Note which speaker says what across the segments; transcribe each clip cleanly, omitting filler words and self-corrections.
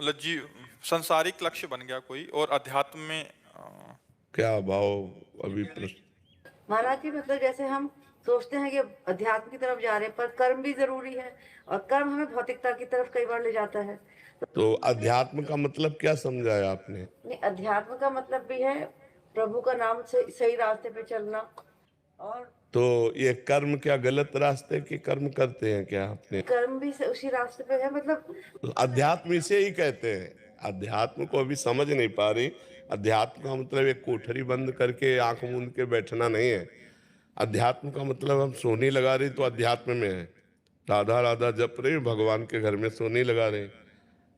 Speaker 1: मतलब जी संसारिक लक्ष्य बन गया कोई, और अध्यात्म में
Speaker 2: क्या भाव अभी प्रश्न।
Speaker 3: महाराज जी मतलब जैसे हम सोचते हैं कि अध्यात्म की तरफ जा रहे हैं, पर कर्म भी जरूरी है, और कर्म हमें भौतिकता की तरफ कई बार ले जाता है।
Speaker 2: तो अध्यात्म का मतलब क्या समझाया आपने?
Speaker 3: नहीं, अध्यात्म का मतलब भी है प्रभु का नाम से सही रास्ते पे चलना। और
Speaker 2: तो ये कर्म क्या गलत रास्ते के कर्म करते हैं क्या आपने?
Speaker 3: कर्म भी उसी रास्ते पे है मतलब।
Speaker 2: तो अध्यात्म इसे ही कहते हैं। अध्यात्म को अभी समझ नहीं पा रही। अध्यात्म का मतलब एक कोठरी बंद करके आंख मूंद के बैठना नहीं है। अध्यात्म का मतलब हम सोनी लगा रही तो अध्यात्म में है। राधा राधा जप रहे भगवान के घर में सोनी लगा रहे,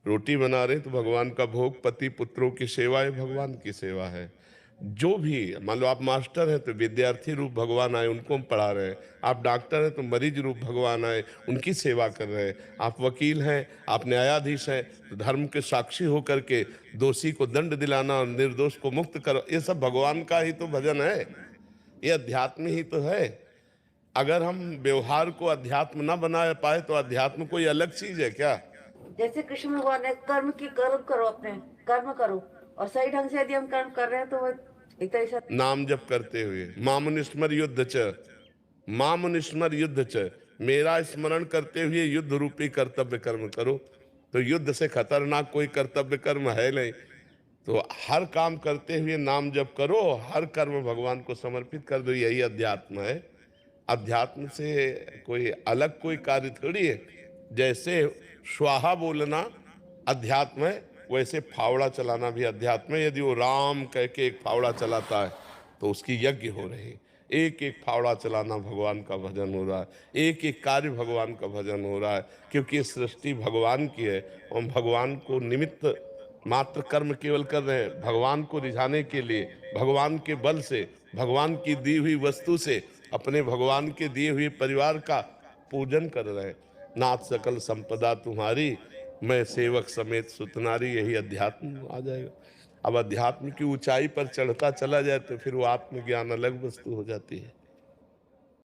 Speaker 2: रोटी बना रहे तो भगवान का भोग, पति पुत्रों की सेवा है, भगवान की सेवा है। जो भी मान लो आप मास्टर हैं तो विद्यार्थी रूप भगवान आए, उनको हम पढ़ा रहे हैं। आप डॉक्टर हैं तो मरीज रूप भगवान आए, उनकी सेवा कर रहे हैं। आप वकील हैं, आप न्यायाधीश हैं तो धर्म के साक्षी होकर के दोषी को दंड दिलाना और निर्दोष को मुक्त करो, ये सब भगवान का ही तो भजन है, ये अध्यात्म ही तो है। अगर हम व्यवहार को अध्यात्म ना बना पाए तो अध्यात्म कोई अलग चीज है क्या?
Speaker 3: जैसे कृष्ण भगवान ने कर्म करो, अपने कर्म करो, और सही ढंग से यदि हम कर्म कर रहे हैं तो वो एक तरह से
Speaker 2: नाम जप करते हुए मामुनिस्मर युद्ध च, मामुनिस्मर युद्ध च, मेरा स्मरण करते हुए युद्ध रूपी कर्तव्य कर्म करो। तो युद्ध से खतरनाक कोई कर्तव्य कर्म है नहीं। तो हर काम करते हुए नाम जप करो, हर कर्म भगवान को समर्पित कर दो, यही अध्यात्म है। अध्यात्म से कोई अलग कोई कार्य थोड़ी है। जैसे स्वाहा बोलना अध्यात्म है, वैसे फावड़ा चलाना भी अध्यात्म है। यदि वो राम कह के एक फावड़ा चलाता है तो उसकी यज्ञ हो रही है। एक एक फावड़ा चलाना भगवान का भजन हो रहा है, एक एक कार्य भगवान का भजन हो रहा है, क्योंकि ये सृष्टि भगवान की है। हम भगवान को निमित्त मात्र कर्म केवल कर रहे हैं, भगवान को रिझाने के लिए, भगवान के बल से, भगवान की दी हुई वस्तु से, अपने भगवान के दिए हुए परिवार का पूजन कर रहे हैं। नाथ सकल संपदा तुम्हारी, मैं सेवक समेत सुतनारी, यही अध्यात्म आ जाएगा। अब अध्यात्म की ऊंचाई पर चढ़ता चला जाए तो फिर वो आत्मज्ञान अलग वस्तु हो जाती है।